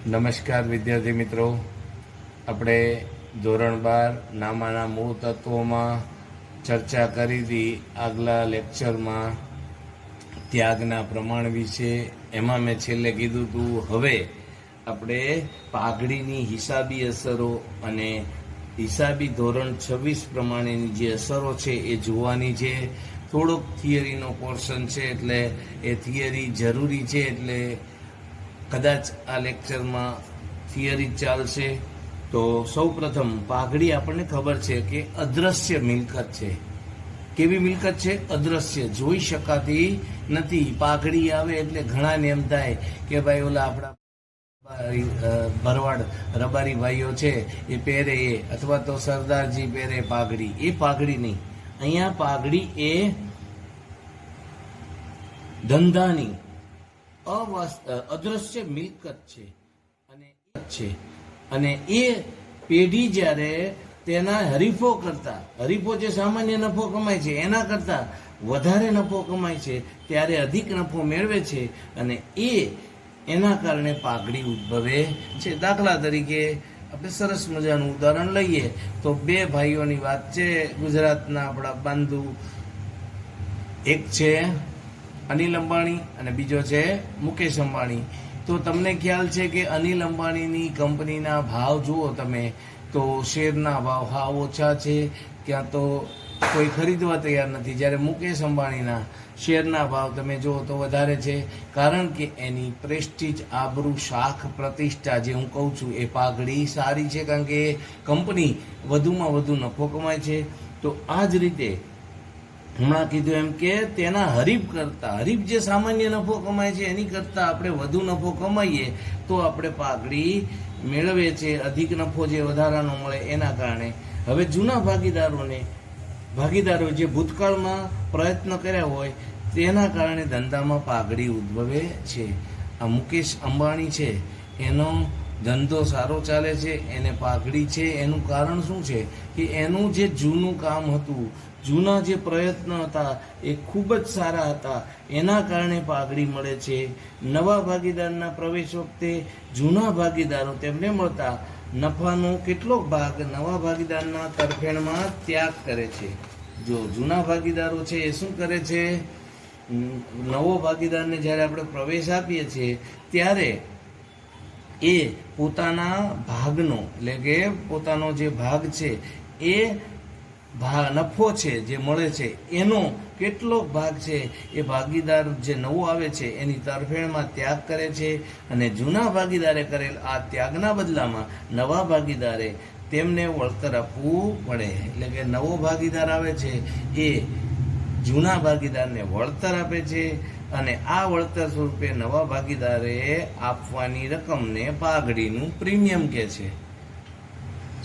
નમસ્કાર વિદ્યાર્થી મિત્રો, આપણે ધોરણ 12 નામાના મૂળ તત્વોમાં ચર્ચા કરી હતી આગલા લેક્ચરમાં ત્યાગના પ્રમાણ વિશે. એમાં મેં છેલ્લે કીધું હતું હવે આપણે પાઘડીની હિસાબી અસરો અને હિસાબી ધોરણ 26 પ્રમાણેની જે અસરો છે એ જોવાની છે. થોડોક થિયરીનો પોર્શન છે એટલે એ થિયરી જરૂરી છે, એટલે કદાચ આ લેક્ચરમાં થિયરી ચાલશે. તો સૌ પ્રથમ પાઘડી આપણને ખબર છે કે અદ્રશ્ય મિલકત છે. કેવી મિલકત છે? અદ્રશ્ય, જોઈ શકાતી નથી. પાઘડી આવે એટલે ઘણાને એમ થાય કે ભાઈ ઓલા આપણા ભરવાડ રબારી ભાઈઓ છે એ પહેરે એ, અથવા તો સરદારજી પહેરે પાઘડી. એ પાઘડી નહીં. અહીંયા પાઘડી એ ધંધાની અદ્રશ્ય મિલકત છે અને એ પેઢી જ્યારે તેના હરીફો જે સામાન્ય નફો કમાય છે એના કરતા વધારે નફો કમાય છે ત્યારે અધિક નફો મેળવે છે અને એના કારણે પાઘડી ઉદ્ભવે છે. દાખલા તરીકે આપણે સરસ મજાનું ઉદાહરણ લઈએ તો બે ભાઈઓની વાત છે ગુજરાતના આપણા બંધુ. એક છે અનિલ અંબાણી અને બીજો છે મુકેશ અંબાણી. તો તમને ખ્યાલ છે કે અનિલ અંબાણીની કંપનીના ભાવ જુઓ તમે તો શેરના ભાવ હાવ ઓછા છે, ક્યાં તો કોઈ ખરીદવા તૈયાર નથી. જ્યારે મુકેશ અંબાણીના શેરના ભાવ તમે જુઓ તો વધારે છે, કારણ કે એની પ્રેસ્ટીજ, આબરૂ, શાખ, પ્રતિષ્ઠા જે હું કહું છું એ પાઘડી સારી છે, કારણ કે એ કંપની વધુમાં વધુ નફો કમાય છે. તો આ જ રીતે હમણાં કીધું એમ કે તેના હરીફ જે સામાન્ય નફો કમાય છે એની કરતાં આપણે વધુ નફો કમાઈએ તો આપણે પાઘડી મેળવે છે. અધિક નફો જે વધારાનો મળે એના કારણે. હવે જૂના ભાગીદારો જે ભૂતકાળમાં પ્રયત્ન કર્યા હોય તેના કારણે ધંધામાં પાઘડી ઉદ્ભવે છે. આ મુકેશ અંબાણી છે એનો ધંધો સારો ચાલે છે, એને પાઘડી છે. એનું કારણ શું છે કે એનું જે જૂનું કામ હતું, જૂના જે પ્રયત્ન હતા એ ખૂબ જ સારા હતા, એના કારણે પાઘડી મળે છે. નવા ભાગીદારના પ્રવેશ વખતે જૂના ભાગીદારો તેમને મળતા નફાનો કેટલોક ભાગ નવા ભાગીદારના તરફેણમાં ત્યાગ કરે છે. જો જૂના ભાગીદારો છે એ શું કરે છે, નવો ભાગીદારને જ્યારે આપણે પ્રવેશ આપીએ છીએ ત્યારે એ પોતાના ભાગનો, એટલે કે પોતાનો જે ભાગ છે એ નફો છે જે મળે છે એનો કેટલોક ભાગ છે એ ભાગીદાર જે નવો આવે છે એની તરફેણમાં ત્યાગ કરે છે. અને જૂના ભાગીદારે કરેલ આ ત્યાગના બદલામાં નવા ભાગીદારે તેમને વળતર આપવું પડે. એટલે કે નવો ભાગીદાર આવે છે એ જૂના ભાગીદારને વળતર આપે છે અને આ વળતર સ્વરૂપે નવા ભાગીદારે આપવાની રકમને પાઘડીનું પ્રીમિયમ કહે છે.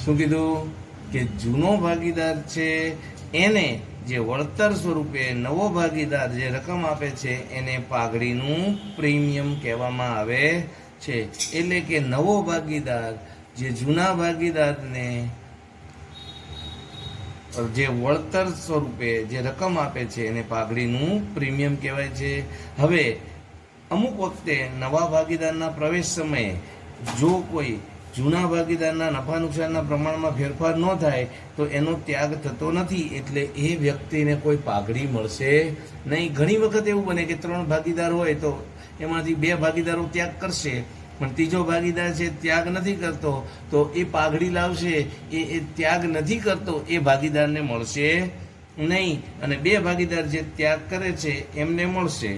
શું કીધું કે જૂનો ભાગીદાર છે એને જે વળતર સ્વરૂપે નવો ભાગીદાર જે રકમ આપે છે એને પાઘડીનું પ્રીમિયમ કહેવામાં આવે છે. એટલે કે નવો ભાગીદાર જે જૂના ભાગીદારને જે વળતર સ્વરૂપે જે રકમ આપે છે એને પાઘડીનું પ્રીમિયમ કહેવાય છે. હવે અમુક વખતે નવા ભાગીદારના પ્રવેશ સમયે જો કોઈ જૂના ભાગીદારના નફા નુકસાનના પ્રમાણમાં ફેરફાર ન થાય તો એનો ત્યાગ થતો નથી, એટલે એ વ્યક્તિને કોઈ પાઘડી મળશે નહીં. ઘણી વખત એવું બને કે 3 ભાગીદાર હોય તો એમાંથી 2 ભાગીદારો ત્યાગ કરશે પણ ત્રીજો ભાગીદાર છે ત્યાગ નથી કરતો, તો એ પાઘડી લાવશે એ ત્યાગ નથી કરતો એ ભાગીદારને મળશે નહીં, અને 2 ભાગીદાર જે ત્યાગ કરે છે એમને મળશે.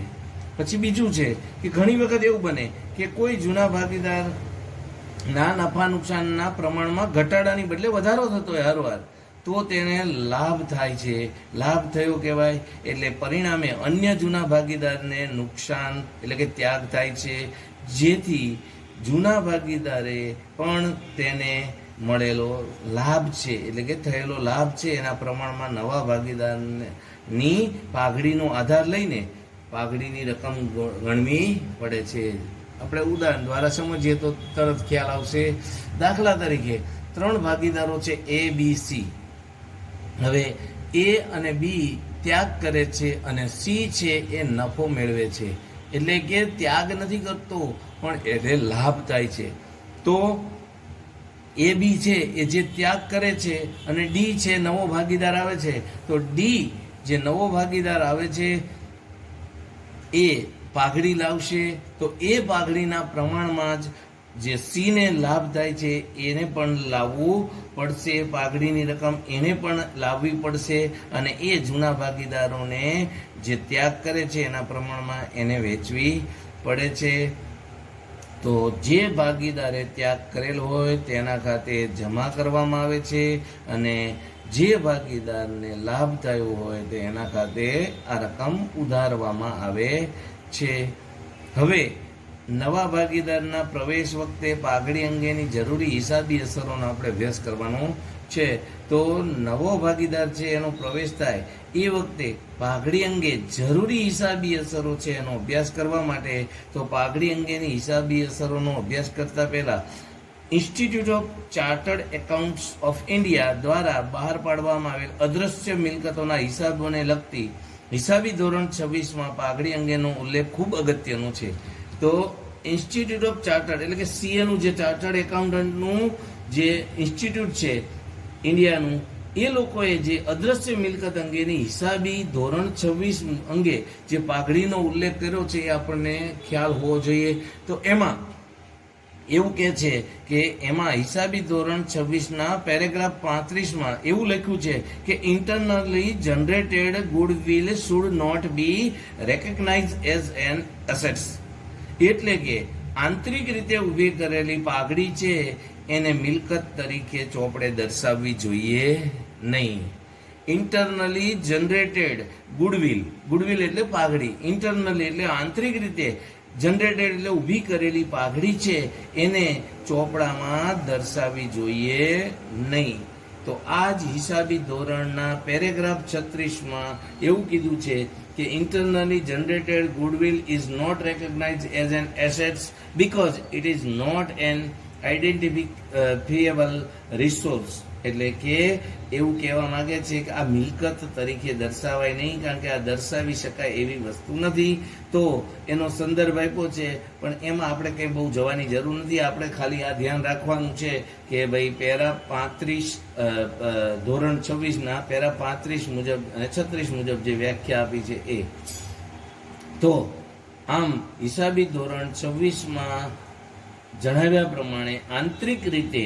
પછી બીજું છે કે ઘણી વખત એવું બને કે કોઈ જૂના ભાગીદાર ના નફા નુકસાનના પ્રમાણમાં ઘટાડાની બદલે વધારો થતો હોય હરવાર, તો તેને લાભ થાય છે. લાભ થયો કહેવાય. એટલે પરિણામે અન્ય જૂના ભાગીદારને નુકસાન એટલે કે ત્યાગ થાય છે, જેથી જૂના ભાગીદારે પણ તેને મળેલો લાભ છે એટલે કે થયેલો લાભ છે એના પ્રમાણમાં નવા ભાગીદારની પાઘડીનો આધાર લઈને પાઘડીની રકમ ગણવી પડે છે. આપણે ઉદાહરણ દ્વારા સમજીએ તો તરત ખ્યાલ આવશે. દાખલા તરીકે 3 ભાગીદારો છે A, B, C. હવે A અને B ત્યાગ કરે છે અને C છે એ નફો મેળવે છે. એટલે કે ત્યાગ નથી કરતો પણ એને લાભ થાય છે. તો એ બી છે એ જે ત્યાગ કરે છે અને ડી છે નવો ભાગીદાર આવે છે, તો ડી જે નવો ભાગીદાર આવે છે એ પાઘડી લાવશે, તો એ પાઘડીના પ્રમાણમાં જ જે સી ને લાભ થાય છે એને પણ લાવવું પડશે, પાઘડીની રકમ એને પણ લાવવી પડશે અને એ જૂના ભાગીદારોને જે ત્યાગ કરે છે એના પ્રમાણમાં એને વેચવી પડે છે. તો જે ભાગીદારે ત્યાગ કરેલ હોય તેના ખાતે જમા કરવામાં આવે છે અને જે ભાગીદારને લાભ થયો હોય તો એના ખાતે આ રકમ ઉધારવામાં આવે છે. હવે નવા ભાગીદારના પ્રવેશ વખતે પાઘડી અંગેની જરૂરી હિસાબી અસરોનો આપણે અભ્યાસ કરવાનો છે. તો નવો ભાગીદાર છે એનો પ્રવેશ થાય એ વખતે પાઘડી અંગે જરૂરી હિસાબી અસરો છે એનો અભ્યાસ કરવા માટે તો પાઘડી અંગેની હિસાબી અસરોનો અભ્યાસ કરતા પહેલા institute of chartered accounts of India દ્વારા બહાર પાડવામાં આવેલ અદ્રશ્ય મિલકતોના હિસાબોને લગતી હિસાબી ધોરણ 26માં પાઘડી અંગેનો ઉલ્લેખ ખૂબ અગત્યનો છે. તો ઇન્સ્ટિટ્યૂટ ઓફ ચાર્ટર્ડ એટલે કે સીએનું જે ચાર્ટર્ડ એકાઉન્ટન્ટનું જે ઇન્સ્ટિટ્યૂટ છે ઇન્ડિયાનું, એ લોકોએ જે અદ્રશ્ય મિલકત અંગેની હિસાબી ધોરણ 26 અંગે જે પાઘડીનો ઉલ્લેખ કર્યો છે એ આપણને ખ્યાલ હોવો જોઈએ. તો એમાં એવું કહે છે કે એમાં હિસાબી ધોરણ 26ના પેરેગ્રાફ 35માં એવું લખ્યું છે કે internally generated goodwill should not be recognise as an assets, એટલે કે આંતરિક રીતે ઊભી કરેલી પાઘડી છે એને મિલકત તરીકે ચોપડે દર્શાવવી જોઈએ નહીં. ઇન્ટરનલી જનરેટેડ ગુડવિલ એટલે પાઘડી, ઇન્ટરનલી એટલે આંતરિક રીતે જનરેટેડ એટલે ઊભી કરેલી પાઘડી છે એને ચોપડામાં દર્શાવવી જોઈએ નહીં. તો આ જ હિસાબી ધોરણના પેરેગ્રાફ 36માં એવું કીધું છે કે internally generated goodwill is not recognized as an assets because it is not an identifiable resource. એટલે કે એવું કહેવા માંગે છે કે આ મિલકત તરીકે દર્શાવાય નહીં, કારણ કે આ દર્શાવી શકાય એવી વસ્તુ નથી. તો એનો સંદર્ભ આપ્યો છે પણ એમાં આપણે કંઈ બહુ જવાની જરૂર નથી. આપણે ખાલી આ ધ્યાન રાખવાનું છે કે ભાઈ પેરા 35 ધોરણ 26ના પેરા 35 મુજબ અને 36 મુજબ જે વ્યાખ્યા આપી છે એ. તો આમ હિસાબી ધોરણ 26માં જણાવ્યા પ્રમાણે આંતરિક રીતે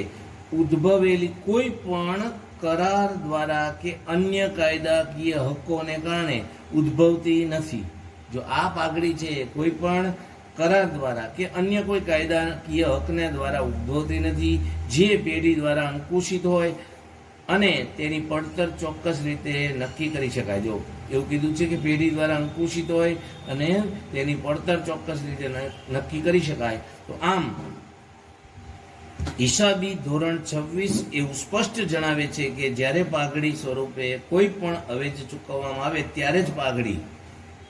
ઉદ્ભવેલી કોઈ પણ કરાર દ્વારા કે અન્ય કાયદાકીય હકોને કારણે ઉદ્ભવતી નથી. જો આ પાઘડી છે કોઈ પણ કરાર દ્વારા કે અન્ય કોઈ કાયદાકીય હકને દ્વારા ઉદ્ભવતી નથી, જે પેઢી દ્વારા અંકુશિત હોય અને તેની પડતર ચોક્કસ રીતે નક્કી કરી શકાય. જો એવું કીધું છે કે પેઢી દ્વારા અંકુશિત હોય અને તેની પડતર ચોક્કસ રીતે નક્કી કરી શકાય. તો આમ હિસાબી ધોરણ 26 એવું સ્પષ્ટ જણાવે છે કે જ્યારે પાઘડી સ્વરૂપે કોઈ પણ અવેજ ચૂકવવામાં આવે ત્યારે જ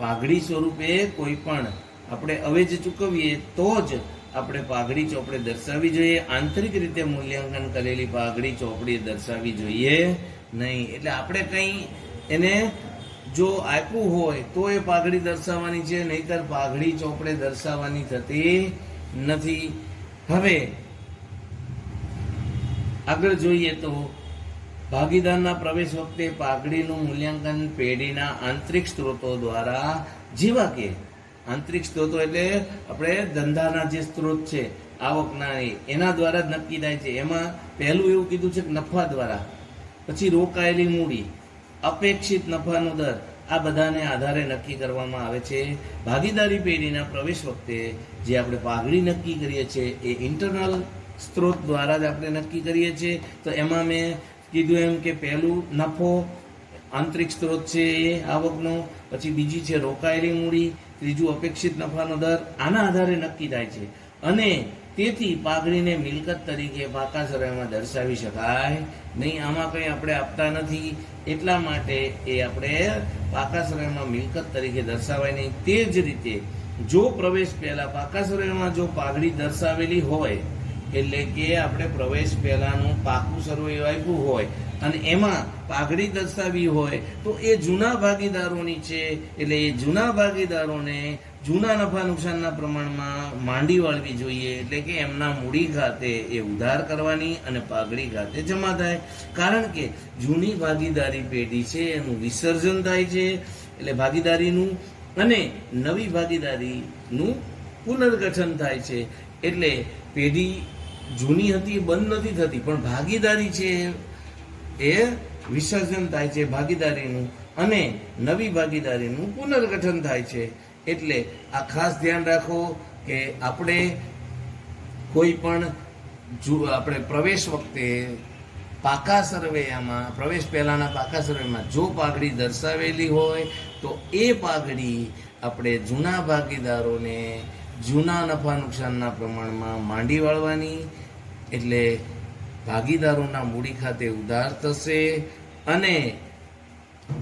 પાઘડી સ્વરૂપે કોઈ પણ આપણે અવેજ ચૂકવીએ તો જ આપણે પાઘડી ચોપડે દર્શાવવી જોઈએ. આંતરિક રીતે મૂલ્યાંકન કરેલી પાઘડી ચોપડી દર્શાવવી જોઈએ નહીં. એટલે આપણે કંઈ એને જો આપ્યું હોય તો એ પાઘડી દર્શાવવાની છે, નહીંતર પાઘડી ચોપડે દર્શાવવાની થતી નથી. હવે આગળ જોઈએ તો ભાગીદારના પ્રવેશ વખતે પાઘડીનું મૂલ્યાંકન પેઢીના આંતરિક સ્ત્રોતો દ્વારા, જેવા કે આંતરિક સ્ત્રોતો એટલે આપણે ધંધાના જે સ્ત્રોત છે આવકના એના દ્વારા જ નક્કી થાય છે. એમાં પહેલું એવું કીધું છે કે નફા દ્વારા, પછી રોકાયેલી મૂડી, અપેક્ષિત નફાનો દર, આ બધાને આધારે નક્કી કરવામાં આવે છે. ભાગીદારી પેઢીના પ્રવેશ વખતે જે આપણે પાઘડી નક્કી કરીએ છીએ એ ઇન્ટરનલ સ્ત્રોત દ્વારા જ આપણે નક્કી કરીએ છીએ. તો એમાં મેં કીધું એમ કે પહેલું નફો આંતરિક સ્ત્રોત છે એ આવકનો, પછી બીજી છે રોકાયેલી મૂડી, ત્રીજું અપેક્ષિત નફાનો દર. આના આધારે નક્કી થાય છે અને તેથી પાઘડીને મિલકત તરીકે પાકા સરવાળામાં દર્શાવી શકાય નહીં. આમાં કંઈ આપણે આપતા નથી, એટલા માટે એ આપણે પાકા સરવાળામાં મિલકત તરીકે દર્શાવાય નહીં. તે જ રીતે જો પ્રવેશ પહેલા પાકા સરવાળામાં જો પાઘડી દર્શાવેલી હોય, એટલે કે આપણે પ્રવેશ પહેલાનું પાકું સરવૈયું આપ્યું હોય અને એમાં પાઘડી દર્શાવી હોય તો એ જૂના ભાગીદારોની છે. એટલે એ જૂના ભાગીદારોને જૂના નફા નુકસાનના પ્રમાણમાં માંડી વાળવી જોઈએ, એટલે કે એમના મૂડી ખાતે એ ઉધાર કરવાની અને પાઘડી ખાતે જમા થાય. કારણ કે જૂની ભાગીદારી પેઢી છે એનું વિસર્જન થાય છે, એટલે ભાગીદારીનું, અને નવી ભાગીદારીનું પુનર્ગઠન થાય છે. એટલે પેઢી જૂની હતી એ બંધ નથી થતી, પણ ભાગીદારી છે એ વિસર્જન થાય છે ભાગીદારીનું, અને નવી ભાગીદારીનું પુનર્ગઠન થાય છે. એટલે આ ખાસ ધ્યાન રાખો કે આપણે કોઈ પણ આપણે પ્રવેશ વખતે પાકા સર્વેમાં, પ્રવેશ પહેલાના પાકા સર્વેમાં જો પાઘડી દર્શાવેલી હોય તો એ પાઘડી આપણે જૂના ભાગીદારોને જૂના નફા નુકસાનના પ્રમાણમાં માંડી વાળવાની, એટલે ભાગીદારોના મૂડી ખાતે ઉધાર થશે, અને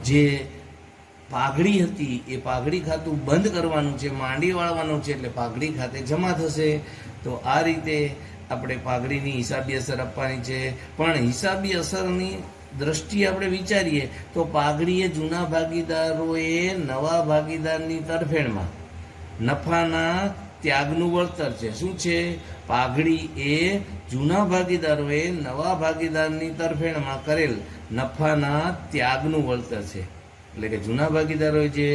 જે પાઘડી હતી એ પાઘડી ખાતું બંધ કરવાનું છે, માંડી વાળવાનું છે, એટલે પાઘડી ખાતે જમા થશે. તો આ રીતે આપણે પાઘડીની હિસાબી અસર આપવાની છે. પણ હિસાબી અસરની દ્રષ્ટિએ આપણે વિચારીએ તો પાઘડી એ જૂના ભાગીદારોએ નવા ભાગીદારની તરફેણમાં નફાના ત્યાગનું વળતર છે. શું છે? પાઘડી એ જૂના ભાગીદારોએ નવા ભાગીદારની તરફેણમાં કરેલ નફાના ત્યાગનું વળતર છે. એટલે કે જૂના ભાગીદારોએ જે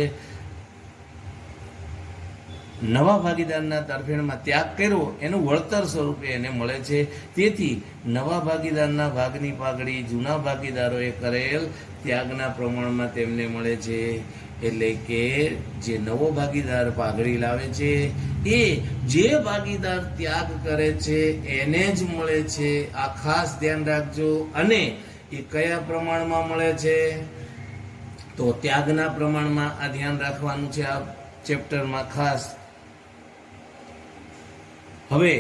નવા ભાગીદારના તરફેણમાં ત્યાગ કર્યો એનું વળતર સ્વરૂપે એને મળે છે. તેથી નવા ભાગીદારના ભાગની પાઘડી જૂના ભાગીદારોએ કરેલ ત્યાગના પ્રમાણમાં તેમને મળે છે. એટલે કે જે નવો ભાગીદાર પાઘડી લાવે છે એ જે ભાગીદાર ત્યાગ કરે છે એને જ મળે છે. આ ખાસ ધ્યાન રાખજો. અને એ કયા પ્રમાણમાં મળે છે? તો ત્યાગના પ્રમાણમાં આ ધ્યાન રાખવાનું છે આ ચેપ્ટરમાં ખાસ. હવે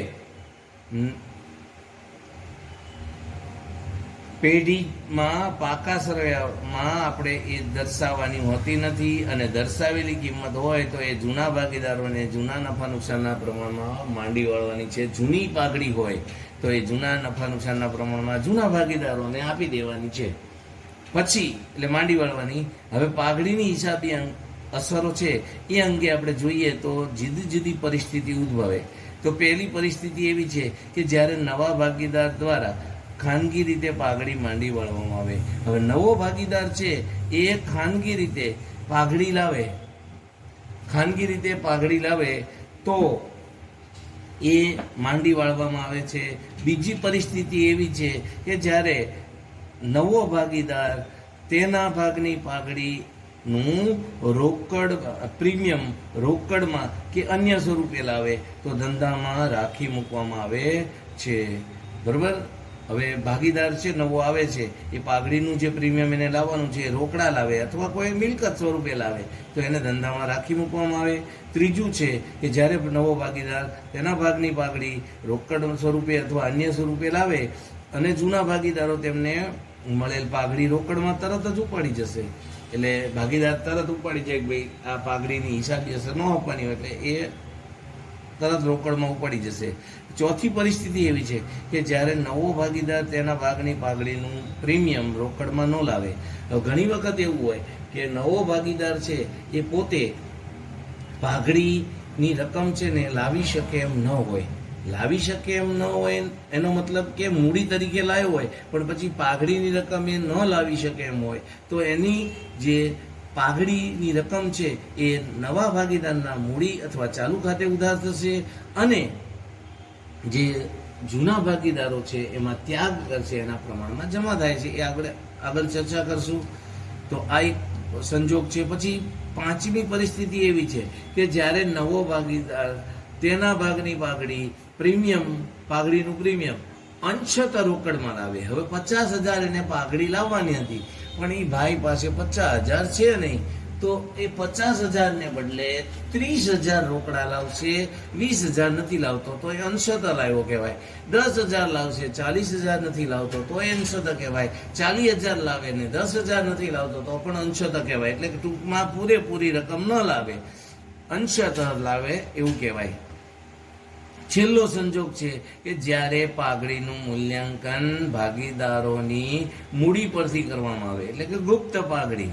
પેઢીમાં પાકા સર્વેમાં આપણે એ દર્શાવવાની હોતી નથી, અને દર્શાવેલી કિંમત હોય તો એ જૂના ભાગીદારોને જૂના નફા નુકસાનના પ્રમાણમાં માંડી વાળવાની છે. જૂની પાઘડી હોય તો એ જૂના નફા નુકસાનના પ્રમાણમાં જૂના ભાગીદારોને આપી દેવાની છે, પછી એટલે માંડી વાળવાની. હવે પાઘડીની હિસાબી અસરો છે એ અંગે આપણે જોઈએ તો જુદી જુદી પરિસ્થિતિ ઉદ્ભવે. તો પહેલી પરિસ્થિતિ એવી છે કે જ્યારે નવા ભાગીદાર દ્વારા ખાનગી રીતે પાઘડી માંડી વાળવામાં આવે. હવે નવો ભાગીદાર છે એ ખાનગી રીતે પાઘડી લાવે, ખાનગી રીતે પાઘડી લાવે તો એ માંડી વાળવામાં આવે છે. બીજી પરિસ્થિતિ એવી છે કે જ્યારે નવો ભાગીદાર તેના ભાગની પાઘડીનું રોકડ પ્રીમિયમ રોકડમાં કે અન્ય સ્વરૂપે લાવે તો ધંધામાં રાખી મૂકવામાં આવે છે. બરોબર? હવે ભાગીદાર છે નવો આવે છે, એ પાઘડીનું જે પ્રીમિયમ એને લાવવાનું છે એ રોકડા લાવે અથવા કોઈ મિલકત સ્વરૂપે લાવે તો એને ધંધામાં રાખી મૂકવામાં આવે. ત્રીજું છે કે જ્યારે નવો ભાગીદાર તેના ભાગની પાઘડી રોકડ સ્વરૂપે અથવા અન્ય સ્વરૂપે લાવે અને જૂના ભાગીદારો તેમને મળેલ પાઘડી રોકડમાં તરત જ ઉપાડી જશે. એટલે ભાગીદાર તરત ઉપાડી જાય કે ભાઈ આ પાઘડીની હિસાબી અસર ન આપવાની હોય, એટલે એ તરત રોકડમાં ઉપાડી જશે. ચોથી પરિસ્થિતિ એવી છે કે જ્યારે નવો ભાગીદાર તેના ભાગની પાઘડીનું પ્રીમિયમ રોકડમાં ન લાવે. ઘણી વખત એવું હોય કે નવો ભાગીદાર છે એ પોતે પાઘડીની રકમ છે ને લાવી શકે એમ ન હોય. લાવી શકે એમ ન હોય એનો મતલબ કે મૂડી તરીકે લાવ્યો હોય પણ પછી પાઘડીની રકમ એ ન લાવી શકે એમ હોય તો એની જે પાઘડીની રકમ છે એ નવા ભાગીદારના મૂડી અથવા ચાલુ ખાતે ઉધાર થશે, અને જે જૂના ભાગીદારો છે એમાં ત્યાગ કરશે એના પ્રમાણમાં જમા થાય છે. એ આગળ ચર્ચા કરશું. તો આ એક સંજોગ છે. પછી પાંચમી પરિસ્થિતિ એવી છે કે જ્યારે નવો ભાગીદાર તેના ભાગની પાઘડી પ્રીમિયમ પાઘડીનું પ્રીમિયમ અંશત રોકડમાં લાવે. હવે 50,000 એને પાઘડી લાવવાની હતી પણ એ ભાઈ પાસે 50,000 છે નહીં, તો એ 50,000 ને બદલે 30,000 રોકડા લાવશે. 20,000 નથી લાવતો તો એ અંશત લાવ્યો કહેવાય. 10,000 લાવશે, 40,000 નથી લાવતો તો એ અંશત કહેવાય. 40,000 લાવે ને 10,000 નથી લાવતો તો પણ અંશત કહેવાય. એટલે કે ટૂંકમાં પૂરેપૂરી રકમ ન લાવે, અંશત લાવે એવું કહેવાય. છેલ્લો સંજોગ છે કે જ્યારે પાઘડીનું મૂલ્યાંકન ભાગીદારોની મૂડી પરથી કરવામાં આવે, એટલે કે ગુપ્ત પાઘડી,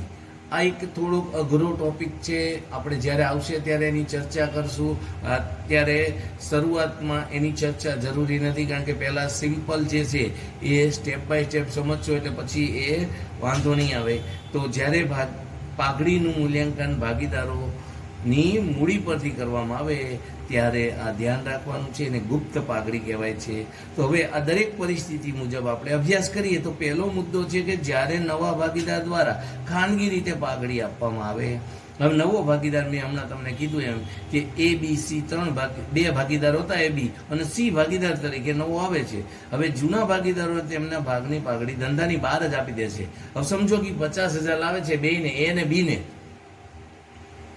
આ એક થોડોક અઘરો ટોપિક છે. આપણે જ્યારે આવશે ત્યારે એની ચર્ચા કરશું. અત્યારે શરૂઆતમાં એની ચર્ચા જરૂરી નથી, કારણ કે પહેલાં સિમ્પલ જે છે એ સ્ટેપ બાય સ્ટેપ સમજશો એટલે પછી એ વાંધો નહીં આવે. તો જ્યારે પાઘડીનું મૂલ્યાંકન ભાગીદારોની મૂડી પરથી કરવામાં આવે ત્યારે આ ધ્યાન રાખવાનું છે, અને ગુપ્ત પાઘડી કહેવાય છે. તો હવે આ દરેક પરિસ્થિતિ મુજબ આપણે અભ્યાસ કરીએ. તો પહેલો મુદ્દો છે કે જ્યારે નવા ભાગીદાર દ્વારા ખાનગી રીતે પાઘડી આપવામાં આવે. હવે નવો ભાગીદાર, મેં હમણાં તમને કીધું એમ કે એ બી સી બે ભાગીદાર હતા, એ બી અને સી ભાગીદાર તરીકે નવો આવે છે. હવે જૂના ભાગીદારો તેમના ભાગની પાઘડી ધંધાની બહાર જ આપી દે છે. હવે સમજો કે 50,000 લાવે છે બેયને, એ ને બી ને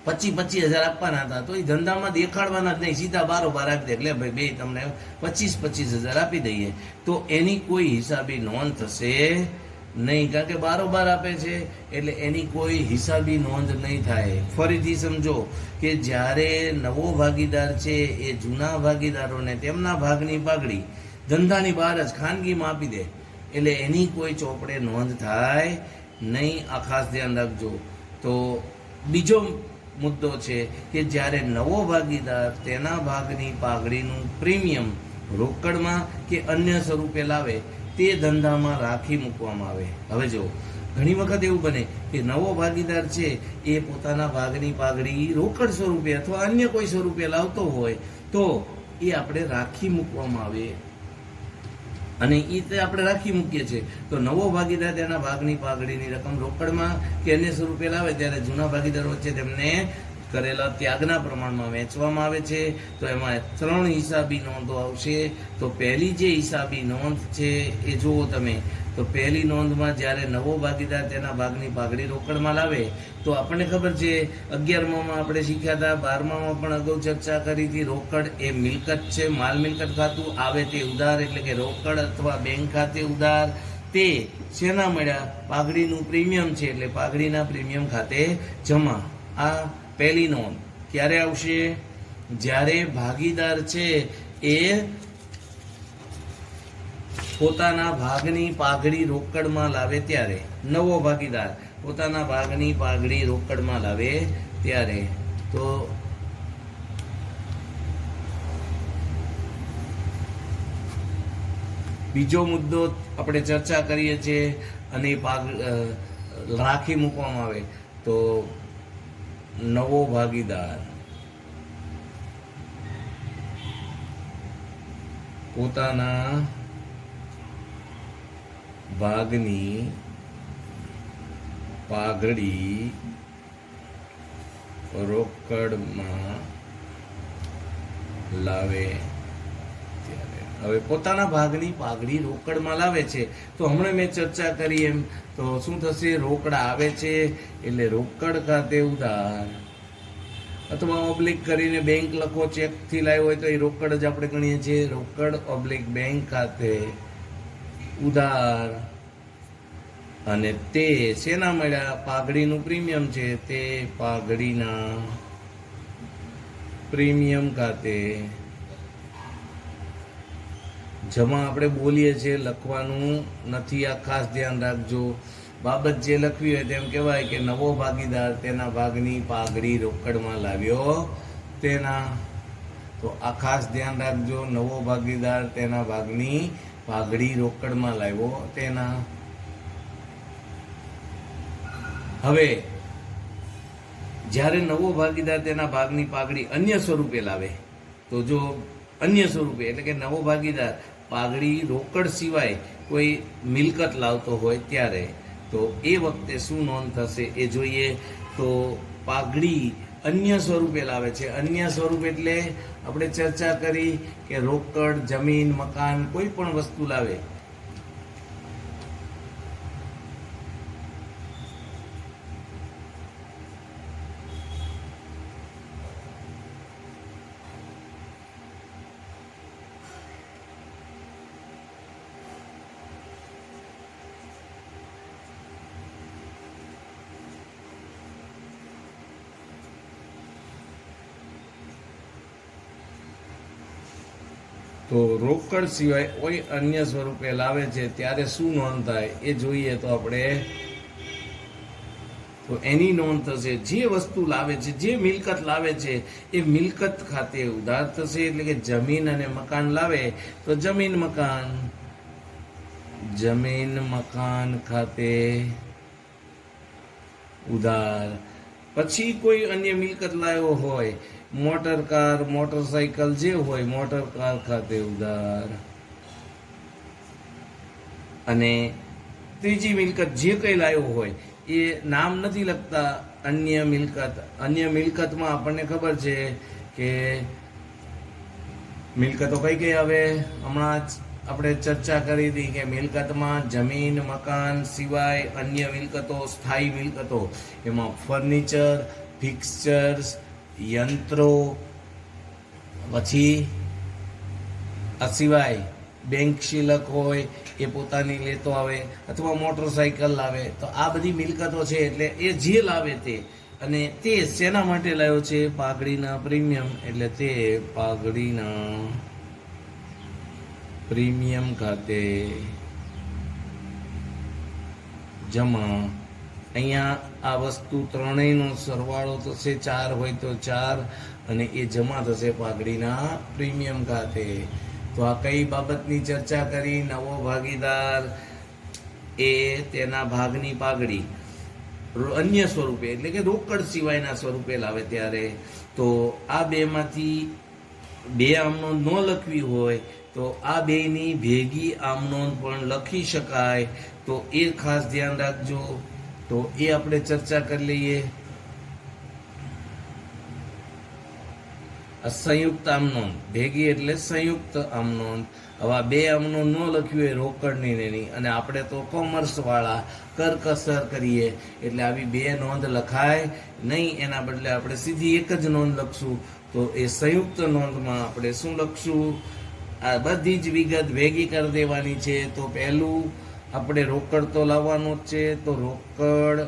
25,000 આપવાના હતા, તો એ ધંધામાં દેખાડવાના જ નહીં, સીધા બારોબાર આપી દે. એટલે ભાઈ બે તમને 25,000 આપી દઈએ, તો એની કોઈ હિસાબી નોંધ થશે નહીં, કારણ કે બારોબાર આપે છે એટલે એની કોઈ હિસાબી નોંધ નહીં થાય. ફરીથી સમજો કે જ્યારે નવો ભાગીદાર છે એ જૂના ભાગીદારોને તેમના ભાગની પાઘડી ધંધાની બહાર જ ખાનગીમાં આપી દે, એટલે એની કોઈ ચોપડે નોંધ થાય નહીં. આ ખાસ ધ્યાન રાખજો. તો બીજો મુદ્દો છે કે જ્યારે નવો ભાગીદાર તેના ભાગની પાઘડીનું પ્રીમિયમ રોકડમાં કે અન્ય સ્વરૂપે લાવે, તે ધંધામાં રાખી મૂકવામાં આવે. હવે જો ઘણી વખત એવું બને કે નવો ભાગીદાર છે એ પોતાના ભાગની પાઘડી રોકડ સ્વરૂપે અથવા અન્ય કોઈ સ્વરૂપે લાવતો હોય, તો એ આપણે રાખી મૂકવામાં આવે, અને એ તે આપણે રાખી મૂકીએ છીએ. તો નવો ભાગીદાર તેના ભાગની પાઘડીની રકમ રોકડમાં કે અન્ય સ્વરૂપે લાવે ત્યારે જૂના ભાગીદારો વચ્ચે તેમને કરેલા ત્યાગના પ્રમાણમાં વહેંચવામાં આવે છે. તો એમાં 3 હિસાબી નોંધો આવશે. તો પહેલી જે હિસાબી નોંધ છે એ જુઓ તમે. તો પહેલી નોંધમાં જ્યારે નવો ભાગીદાર તેના ભાગની પાઘડી રોકડમાં લાવે, તો આપણને ખબર છે 11માં આપણે શીખ્યા હતા, 12માં પણ અગાઉ ચર્ચા કરી હતી, રોકડ એ મિલકત છે, માલ મિલકત ખાતું આવે તે ઉધાર, એટલે કે રોકડ અથવા બેંક ખાતે ઉધાર. તે શેના મળ્યા? પાઘડીનું પ્રીમિયમ છે, એટલે પાઘડીના પ્રીમિયમ ખાતે જમા. આ પહેલી નોંધ ક્યારે આવશે? જ્યારે ભાગીદાર છે એ પોતાના ભાગની પાઘડી રોકડમાં લાવે ત્યારે. નવો ભાગીદાર પોતાના ભાગની પાઘડી રોકડમાં લાવે ત્યારે. તો બીજો મુદ્દો આપણે ચર્ચા કરીએ છીએ, અને રાખી મૂકવામાં આવે. તો નવો ભાગીદાર પોતાના ભાગની પાઘડી રોકડમાં લાવે ત્યારે. હવે પોતાના ભાગની પાઘડી રોકડમાં લાવે છે, તો હમણાં મેં ચર્ચા કરી એમ, તો શું થશે? રોકડા આવે છે એટલે રોકડ ખાતે ઉધાર, અથવા ઓબ્લિક કરીને બેંક લખો, ચેકથી લાવ્યો હોય તો એ રોકડ જ આપણે ગણીએ છીએ. રોકડ ઓબ્લિક બેંક ખાતે ઉધાર. અને તે શેના મળ્યા? પાઘડીનું પ્રીમિયમ છે, તે પાઘડીના પ્રીમિયમ ખાતે જમા. આપણે બોલીએ છીએ, લખવાનું નથી, આ ખાસ ધ્યાન રાખજો. બાબત જે લખવી હોય તેમ કહેવાય કે નવો ભાગીદાર તેના ભાગની પાઘડી રોકડમાં લાવ્યો તેના. તો આ ખાસ ધ્યાન રાખજો, નવો ભાગીદાર તેના ભાગની પાઘડી રોકડમાં લાવ્યો તેના. હવે જ્યારે નવો ભાગીદાર તેના ભાગની પાઘડી અન્ય સ્વરૂપે લાવે, તો જો અન્ય સ્વરૂપે એટલે કે નવો ભાગીદાર પાઘડી રોકડ સિવાય કોઈ મિલકત લાવતો હોય ત્યારે, તો એ વખતે શું નોંધ થશે એ જોઈએ. તો પાઘડી અન્ય સ્વરૂપે લાવે છે. અન્ય સ્વરૂપ એટલે આપણે ચર્ચા કરી કે રોકડ, જમીન, મકાન, કોઈ પણ વસ્તુ લાવે. તો રોકડ સિવાય કોઈ અન્ય સ્વરૂપે લાવે છે ત્યારે શું નોંધ થાય એ જોઈએ. તો આપણે તો તો એની નોંધ થશે. જે વસ્તુ લાવે છે, જે મિલકત લાવે છે એ મિલકત ખાતે ઉધાર થશે. એટલે કે જમીન અને મકાન લાવે તો જમીન મકાન ખાતે ઉધાર. પછી કોઈ અન્ય મિલકત લાવ્યો હોય, મોટર કાર, મોટરસાયકલ જે હોય, મોટર કાર ખાતે ઉધાર. અને ત્રીજી મિલકત જે કઈ લાવ્યો હોય એ નામ નથી લખતા. અન્ય મિલકતમાં આપણને ખબર છે કે મિલકતો કઈ કઈ આવે. હમણાં જ આપણે ચર્ચા કરી હતી કે મિલકતમાં જમીન મકાન સિવાય અન્ય મિલકતો, સ્થાયી મિલકતો, એમાં ફર્નિચર, ફિક્સચર્સ, યંત્રો, પછી આ સિવાય બેંક શિલક હોય એ પોતાની લેતો આવે, અથવા મોટરસાયકલ લાવે. તો આ બધી મિલકતો છે. એટલે એ જે લાવે તે, અને તે શેના માટે લાવ્યો છે? પાઘડીના પ્રીમિયમ. એટલે તે પાઘડીના પ્રીમિયમ ખાતે જમા. અહીંયા આ વસ્તુ ત્રણેયનો સરવાળો થશે, 4 હોય તો 4, અને એ જમા થશે પાઘડીના પ્રીમિયમ ખાતે. તો આ કઈ બાબતની ચર્ચા કરી? નવો ભાગીદાર એ તેના ભાગની પાઘડી અન્ય સ્વરૂપે, એટલે કે રોકડ સિવાયના સ્વરૂપે લાવે ત્યારે. તો આ બેમાંથી બે આમનોંધ ન લખવી હોય તો આ બેની ભેગી આમનોંધ પણ લખી શકાય. તો એ ખાસ ધ્યાન રાખજો. તો એ આપણે ચર્ચા કરી લઈએ. સંયુક્ત આમનોંધ, ભેગી એટલે સંયુક્ત આમનોંધ. હવે બે આમનોંધ ન લખ્યું હોય રોકડની એની, અને આપણે તો કોમર્સ વાળા કરકસર કરીએ એટલે આવી બે નોંધ લખાય નહીં. એના બદલે આપણે સીધી એક જ નોંધ લખશું. તો એ સંયુક્ત નોંધમાં આપણે શું લખશું? આ બધી જ વિગત ભેગી કરી દેવાની છે. તો પહેલું આપણે રોકડ તો લાવવાનું જ છે. તો રોકડ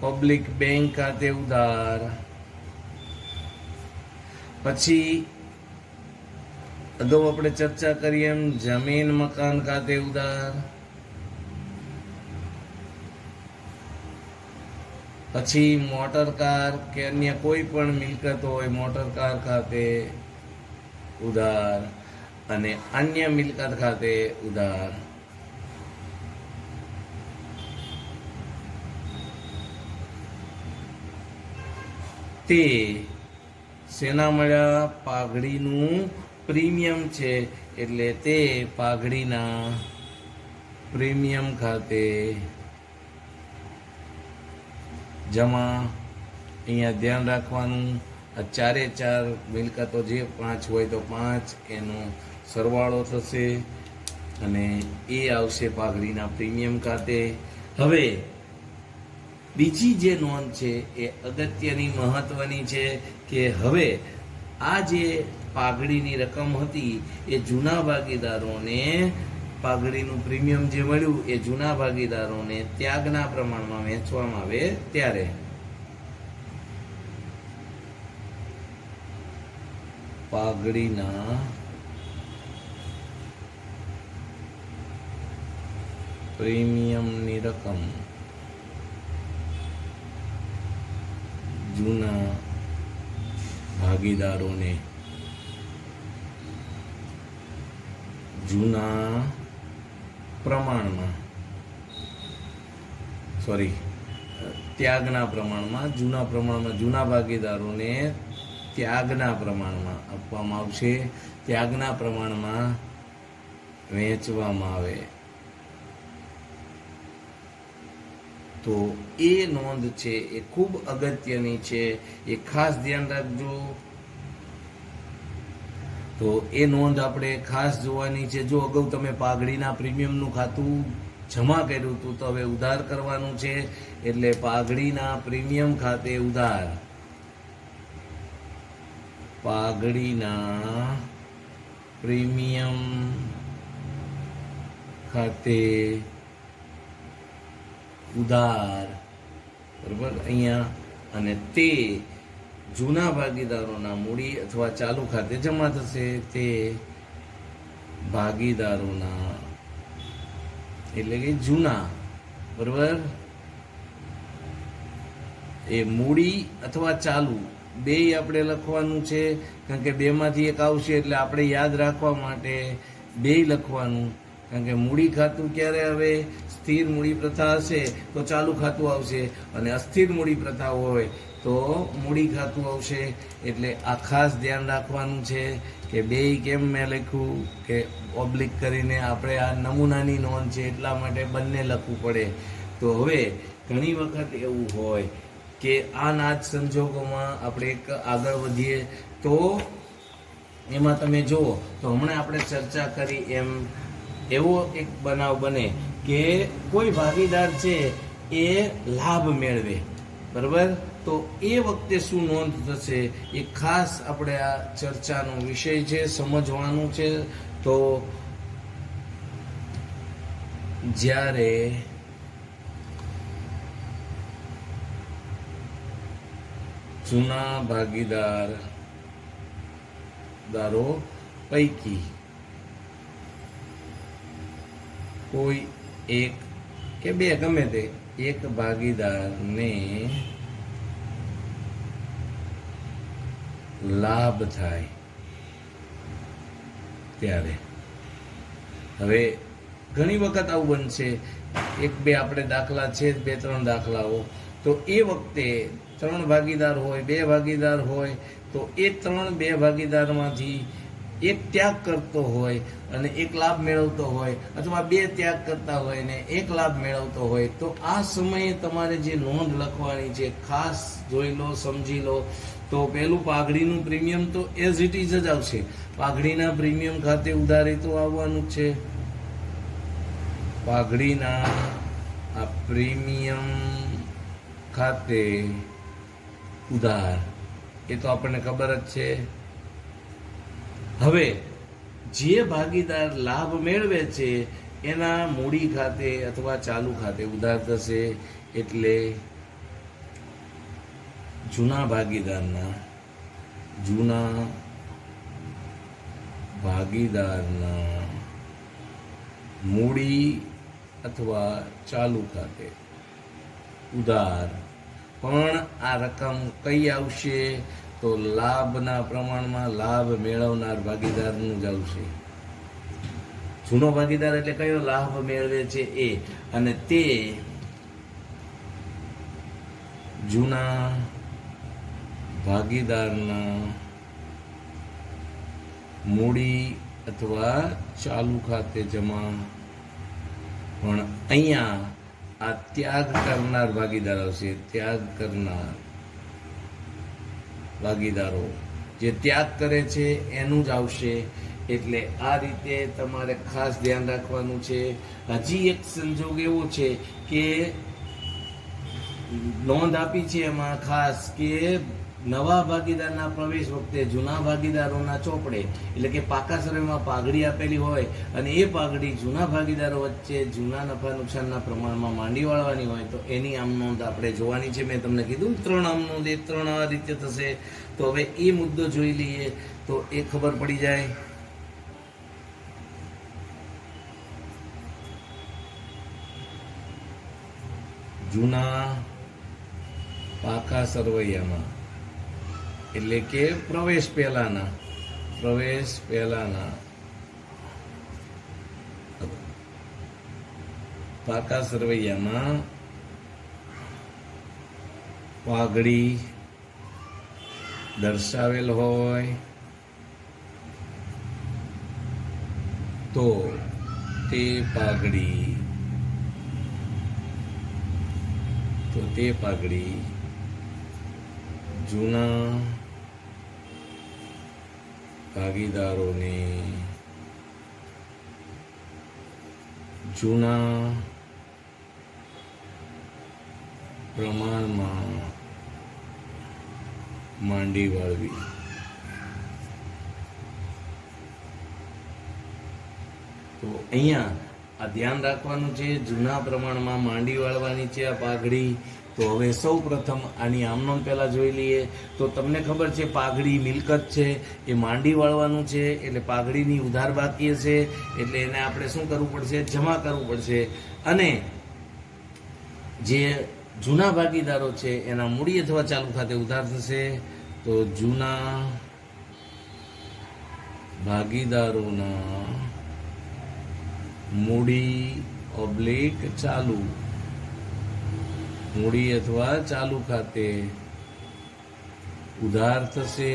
પબ્લિક બેંક ખાતે ઉધાર. પછી અગાઉ આપણે ચર્ચા કરી એમ જમીન મકાન ખાતે ઉધાર. પછી મોટર કાર કે અન્ય કોઈ પણ મિલકત હોય મોટર કાર ખાતે ઉધાર, અને અન્ય મિલકત ખાતે ઉધાર. તે શેના મળ્યા? પાઘડીનું પ્રીમિયમ છે. એટલે તે પાઘડીના પ્રીમિયમ ખાતે જમા. અહીંયા ધ્યાન રાખવાનું, આ 4 એ 4 મિલકતો જે 5 હોય તો 5 એનો સરવાળો થશે, અને એ આવશે પાઘડીના પ્રીમિયમ ખાતે. હવે બીજી જે નોંધ છે એ અગત્યની મહત્વની છે કે હવે આ જે પાઘડીની રકમ હતી એ જૂના ભાગીદારોને, પાઘડીનું પ્રીમિયમ જે મળ્યું એ જૂના ભાગીદારોને ત્યાગના પ્રમાણમાં વહેંચવામાં આવે ત્યારે. પાઘડીના પ્રીમિયમની રકમ જૂના ભાગીદારોને જૂના પ્રમાણમાં, ત્યાગના પ્રમાણમાં, જૂના ભાગીદારોને ત્યાગના પ્રમાણમાં આપવામાં આવશે. ત્યાગના પ્રમાણમાં વહેંચવામાં આવે. તો એ નોંધ છે એ ખૂબ અગત્યની છે, એ ખાસ ધ્યાન રાખજો. તો એ નોંધ આપણે ખાસ જોવાની છે. જો અગાઉ તમે પાઘડીના પ્રીમિયમનું ખાતું જમા કર્યું હતું તો હવે ઉધાર કરવાનું છે. એટલે પાઘડીના પ્રીમિયમ ખાતે ઉધાર. પાઘડીના પ્રીમિયમ ખાતે ઉધાર. બરોબર? અહીંયા અને તે જૂના ભાગીદારોના મૂડી અથવા ચાલુ ખાતે જમા થશે. તે ભાગીદારોના એટલે કે જૂના, બરોબર, એ મૂડી અથવા ચાલુ બેય આપણે લખવાનું છે, કારણ કે બેમાંથી એક આવશે એટલે આપણે યાદ રાખવા માટે બેય લખવાનું. કારણ કે મૂડી ખાતું ક્યારે આવે? સ્થિર મૂડી પ્રથા હશે તો ચાલુ ખાતું આવશે, અને અસ્થિર મૂડી પ્રથા હોય તો મૂડી ખાતું આવશે. એટલે આ ખાસ ધ્યાન રાખવાનું છે કે બેય કેમ મેં લખ્યું કે ઓબ્લિક કરીને આપણે આ નમૂનાની નોંધ છે એટલા માટે બંને લખવું પડે. તો હવે ઘણી વખત એવું હોય કે આના જ સંજોગોમાં આપણે એક આગળ વધીએ તો એમાં તમે જુઓ તો હમણાં આપણે ચર્ચા કરી એમ એવો એક બનાવ બને કે કોઈ ભાગીદાર છે એ લાભ મેળવે, બરાબર? તો એ વખતે શું નોંધ થશે એ ખાસ આપણે આ ચર્ચાનો વિષય છે, સમજવાનું છે. તો જ્યારે જૂના ભાગીદારો પૈકી કોઈ એક કે બે ગમે તે એક ભાગીદારને લાભ થાય ત્યારે, હવે ઘણી વખત આવું બનશે, એક બે આપણે દાખલા છે, 2-3 દાખલાઓ. તો એ વખતે 3 ભાગીદાર હોય, 2 ભાગીદાર હોય, તો એ 2 ભાગીદારમાંથી એક ત્યાગ કરતો હોય અને એક લાભ મેળવતો હોય, અથવા 2 ત્યાગ કરતા હોય ને એક લાભ મેળવતો હોય, તો આ સમયે તમારે જે નોંધ લખવાની છે ખાસ જોઈ લો, સમજી લો. તો પેલું પાઘડીનું પ્રીમિયમ તો એઝ ઇટ ઇઝ જ આવશે. પાઘડીના પ્રીમિયમ ખાતે ઉધારી તો આવવાનું જ છે. પાઘડીના આ પ્રીમિયમ ખાતે ઉધાર એ તો આપણને ખબર જ છે. હવે જે ભાગીદાર લાભ મેળવે છે એના મૂડી ખાતે અથવા ચાલુ ખાતે ઉધાર થશે. એટલે જૂના ભાગીદારના મૂડી અથવા ચાલુ ખાતે ઉધાર, પણ આ રકમ કઈ આવશે? તો લાભના પ્રમાણમાં લાભ મેળવનાર ભાગીદારનું જ આવશે. જૂનો ભાગીદાર એટલે કયો લાભ મેળવે છે એ, અને તે જૂના ભાગીદારના મૂડી અથવા ચાલુ ખાતે જમા. પણ અહીંયા આ ત્યાગ કરનાર ભાગીદાર આવશે. ત્યાગ કરનાર ભાગીદારો જે ત્યાગ કરે છે એનું જ આવશે. એટલે આ રીતે તમારે ખાસ ધ્યાન રાખવાનું છે. હજી એક સંજોગ એવો છે કે નોંધ આપી છે એમાં ખાસ કે નવા ભાગીદારના પ્રવેશ વખતે જૂના ભાગીદારોના ચોપડે, એટલે કે પાકા સર્વેમાં પાઘડી આપેલી હોય અને એ પાઘડી જૂના ભાગીદારો વચ્ચે જૂના નફા નુકસાનના પ્રમાણમાં માંડી વાળવાની હોય તો એની આમ નોંધ આપણે જોવાની છે. મેં તમને કીધું 3 આમ નોંધ, એ 3 આ રીતે થશે. તો હવે એ મુદ્દો જોઈ લઈએ તો એ ખબર પડી જાય. જૂના પાકા સરવૈયામાં એટલે કે પ્રવેશ પહેલાના પાકા સરવૈયામાં પાઘડી દર્શાવેલ હોય તો તે પાઘડી જૂના ભાગીદારોને જૂના પ્રમાણમાં માંડી વાળવી. તો અહીંયા આ ધ્યાન રાખવાનું છે, જૂના પ્રમાણમાં માંડી વાળવાની છે આ પાઘડી. તો હવે સૌ પ્રથમ આની આમનોમ પહેલા જોઈ લઈએ. તો તમને ખબર છે પાઘડી મિલકત છે, એ માંડી વાળવાનું છે, એટલે પાઘડીની ઉધાર બાકી હશે એટલે એને આપણે શું કરવું પડશે? જમા કરવું પડશે. અને જે જૂના ભાગીદારો છે એના મૂડી અથવા ચાલુ ખાતે ઉધાર થશે, તો જૂના ભાગીદારોના મૂડી ઓબ્લિક ચાલુ, મૂડી અથવા ચાલુ ખાતે ઉધાર થશે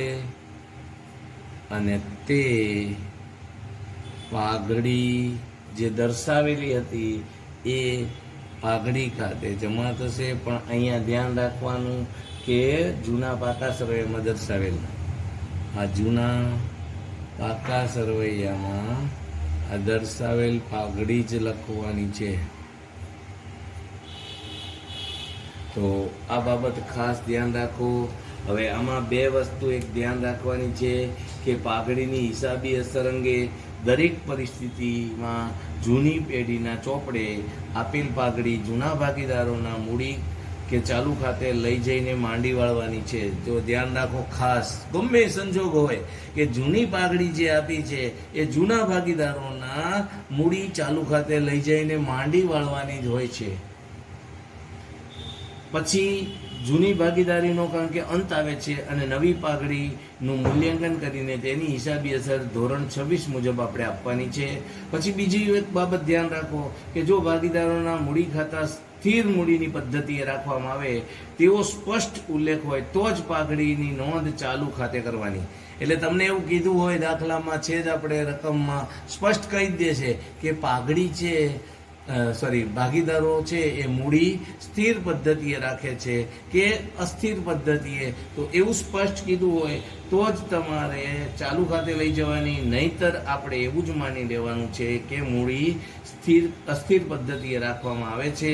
અને તે પાઘડી જે દર્શાવેલી હતી એ પાઘડી ખાતે જમા થશે. પણ અહીંયા ધ્યાન રાખવાનું કે જૂના પાકા સરવૈયામાં દર્શાવેલ, આ જૂના પાકા સરવૈયામાં આ દર્શાવેલ પાઘડી જ લખવાની છે. તો આ બાબત ખાસ ધ્યાન રાખો. હવે આમાં બે વસ્તુ એક ધ્યાન રાખવાની છે કે પાઘડીની હિસાબી અસર અંગે દરેક પરિસ્થિતિમાં જૂની પેઢીના ચોપડે આપેલ પાઘડી જૂના ભાગીદારોના મૂડી કે ચાલુ ખાતે લઈ જઈને માંડી વાળવાની છે. જો ધ્યાન રાખો ખાસ, ગમે સંજોગ હોય કે જૂની પાઘડી જે આપી છે એ જૂના ભાગીદારોના મૂડી ચાલુ ખાતે લઈ જઈને માંડી વાળવાની જ હોય છે. પછી જૂની ભાગીદારીનો કારણ કે અંત આવે છે અને નવી પાઘડીનું મૂલ્યાંકન કરીને તેની હિસાબી અસર ધોરણ 26 મુજબ આપણે આપવાની છે. પછી બીજી એક બાબત ધ્યાન રાખો કે જો ભાગીદારોના મૂડી ખાતા સ્થિર મૂડીની પદ્ધતિએ રાખવામાં આવે તેવો સ્પષ્ટ ઉલ્લેખ હોય તો જ પાઘડીની નોંધ ચાલુ ખાતે કરવાની. એટલે તમને એવું કીધું હોય દાખલામાં છે જ આપણે રકમમાં સ્પષ્ટ કહી દે છે કે પાઘડી છે ભાગીદારો છે એ મૂડી સ્થિર પદ્ધતિએ રાખે છે કે અસ્થિર પદ્ધતિએ, તો એવું સ્પષ્ટ કીધું હોય તો જ તમારે ચાલુ ખાતે લઈ જવાની. નહીતર આપણે એવું જ માની લેવાનું છે કે મૂડી અસ્થિર પદ્ધતિએ રાખવામાં આવે છે.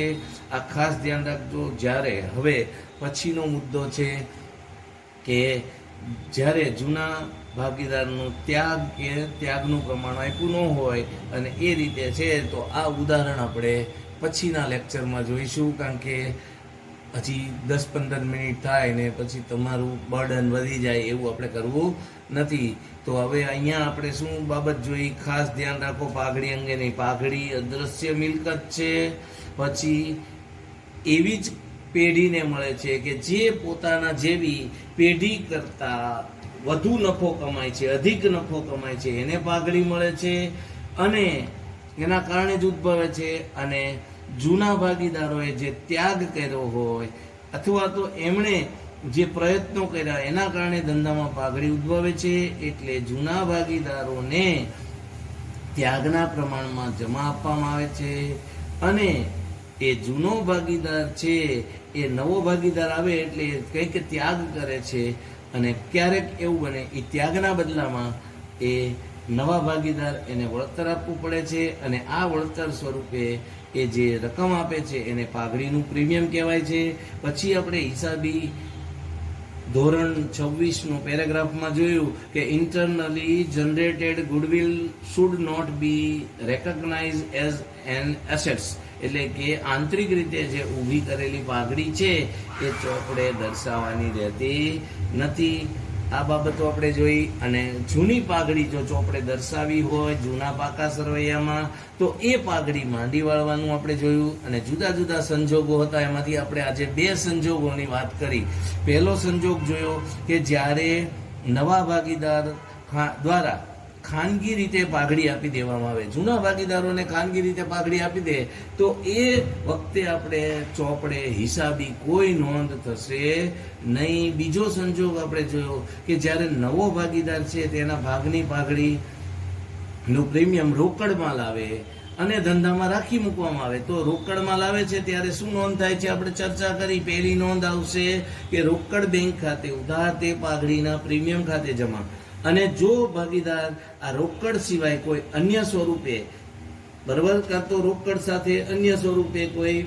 આ ખાસ ધ્યાન રાખજો. જ્યારે હવે પછીનો મુદ્દો છે કે જ્યારે જૂના ભાગીદારનો ત્યાગ કે ત્યાગનું પ્રમાણ આપ્યું ન હોય અને એ રીતે છે, તો આ ઉદાહરણ આપણે પછીના લેક્ચરમાં જોઈશું. કારણ કે હજી 10-15 મિનિટ થાય ને પછી તમારું બર્ડન વધી જાય એવું આપણે કરવું નથી. તો હવે અહીંયા આપણે શું બાબત જોઈ, ખાસ ધ્યાન રાખો પાઘડી અંગેની. પાઘડી અદ્રશ્ય મિલકત છે. પછી એવી જ પેઢીને મળે છે કે જે પોતાના જેવી પેઢી કરતા વધુ નફો કમાય છે, અધિક નફો કમાય છે, એને પાઘડી મળે છે અને એના કારણે જ ઉદ્ભવે છે. અને જૂના ભાગીદારોએ જે ત્યાગ કર્યો હોય અથવા તો એમણે જે પ્રયત્નો કર્યા એના કારણે ધંધામાં પાઘડી ઉદ્ભવે છે. એટલે જૂના ભાગીદારોને ત્યાગના પ્રમાણમાં જમા આપવામાં આવે છે અને એ જૂનો ભાગીદાર છે એ નવો ભાગીદાર આવે એટલે કંઈક ત્યાગ કરે છે અને ક્યારેક એવું બને એ ત્યાગના બદલામાં એ નવા ભાગીદાર એને વળતર આપવું પડે છે અને આ વળતર સ્વરૂપે એ જે રકમ આપે છે એને પાઘડીનું પ્રીમિયમ કહેવાય છે. પછી આપણે હિસાબી ધોરણ 26 પેરેગ્રાફમાં જોયું કે internally generated goodwill should not be recognise as an assets. એટલે કે આંતરિક રીતે જે ઊભી કરેલી પાઘડી છે એ ચોપડે દર્શાવવાની રહેતી નથી. આ બાબતો આપણે જોઈ. અને જૂની પાઘડી જો ચોપડે દર્શાવી હોય જૂના પાકા સરવૈયામાં તો એ પાઘડી માંડી વાળવાનું આપણે જોયું. અને જુદા જુદા સંજોગો હતા, એમાંથી આપણે આજે 2 સંજોગોની વાત કરી. પહેલો સંજોગ જોયો કે જ્યારે નવા ભાગીદાર દ્વારા ખાનગી રીતે પાઘડી આપી દેવામાં આવે, જૂના ભાગીદારોને ખાનગી રીતે પાઘડી આપી દે તો એ વખતે આપણે ચોપડે હિસાબી કોઈ નોંધ થશે નહીં. બીજો સંજોગ આપણે જોયો કે જ્યારે નવો ભાગીદાર છે તેના ભાગની પાઘડીનું પ્રીમિયમ રોકડમાં લાવે અને ધંધામાં રાખી મૂકવામાં આવે, તો રોકડમાં લાવે છે ત્યારે શું નોંધ થાય છે આપણે ચર્ચા કરી. પહેલી નોંધ આવશે કે રોકડ બેંક ખાતે ઉધાર તે પાઘડીના પ્રીમિયમ ખાતે જમા. અને જો ભાગીદાર આ રોકડ સિવાય કોઈ અન્ય સ્વરૂપે, બરાબર, કાં તો રોકડ સાથે અન્ય સ્વરૂપે કોઈ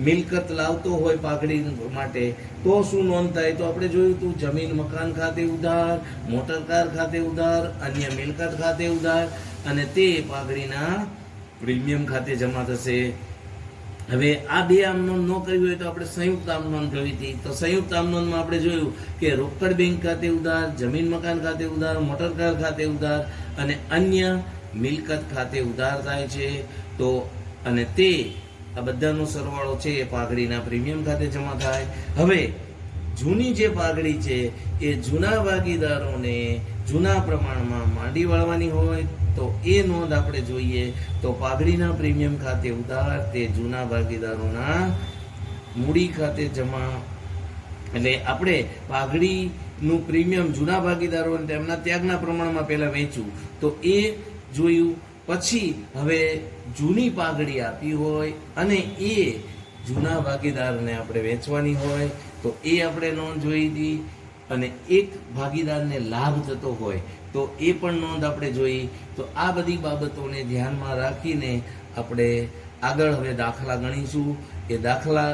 મિલકત લાવતો હોય પાઘડી માટે, તો શું નોંધ થાય? તો આપણે જોયું તું જમીન મકાન ખાતે ઉધાર, મોટર કાર ખાતે ઉધાર, અન્ય મિલકત ખાતે ઉધાર અને તે પાઘડીના પ્રીમિયમ ખાતે જમા થશે. હવે આ 2 આમ નોંધ ન કરી હોય તો આપણે સંયુક્ત આમ નોંધ જોઈ હતી. તો સંયુક્ત આમ નોંધમાં આપણે જોયું કે રોકડ બેંક ખાતે ઉધાર, જમીન મકાન ખાતે ઉધાર, મોટર કાર ખાતે ઉધાર અને અન્ય મિલકત ખાતે ઉધાર થાય છે. તો અને તે આ બધાનો સરવાળો છે એ પાઘડીના પ્રીમિયમ ખાતે જમા થાય. હવે જૂની જે પાઘડી છે એ જૂના ભાગીદારોને જૂના પ્રમાણમાં માંડી વાળવાની હોય તો એ નોંધ આપણે જોઈએ તો પાઘડીના પ્રીમિયમ ખાતે ઉધાર તે જૂના ભાગીદારોના મૂડી ખાતે જમા. એટલે આપણે પાઘડીનું પ્રીમિયમ જૂના ભાગીદારોને તેમના ત્યાગના પ્રમાણમાં પહેલા વેચવું તો એ જોયું. પછી હવે જૂની પાઘડી આપી હોય અને એ જૂના ભાગીદારને આપણે વેચવાની હોય તો એ આપણે નોંધ જોઈ હતી. અને એક ભાગીદારને લાભ થતો હોય તો એ પણ નોંધ આપણે જોઈ. તો આ બધી બાબતોને ધ્યાનમાં રાખીને આપણે આગળ હવે દાખલા ગણીશું. એ દાખલા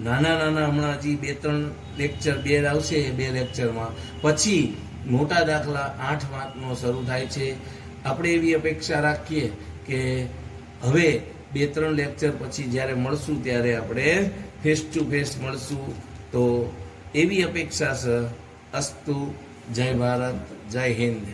નાના નાના હમણાં હજી 2-3 લેક્ચર 2 આવશે, 2 લેક્ચરમાં પછી મોટા દાખલા 8 માર્કનો શરૂ થાય છે. આપણે એવી અપેક્ષા રાખીએ કે હવે 2-3 લેક્ચર પછી જ્યારે મળશું ત્યારે આપણે ફેસ ટુ ફેસ મળશું. તો એવી અપેક્ષા છે. અસ્તુ. જય ભારત, જય હિન્દ.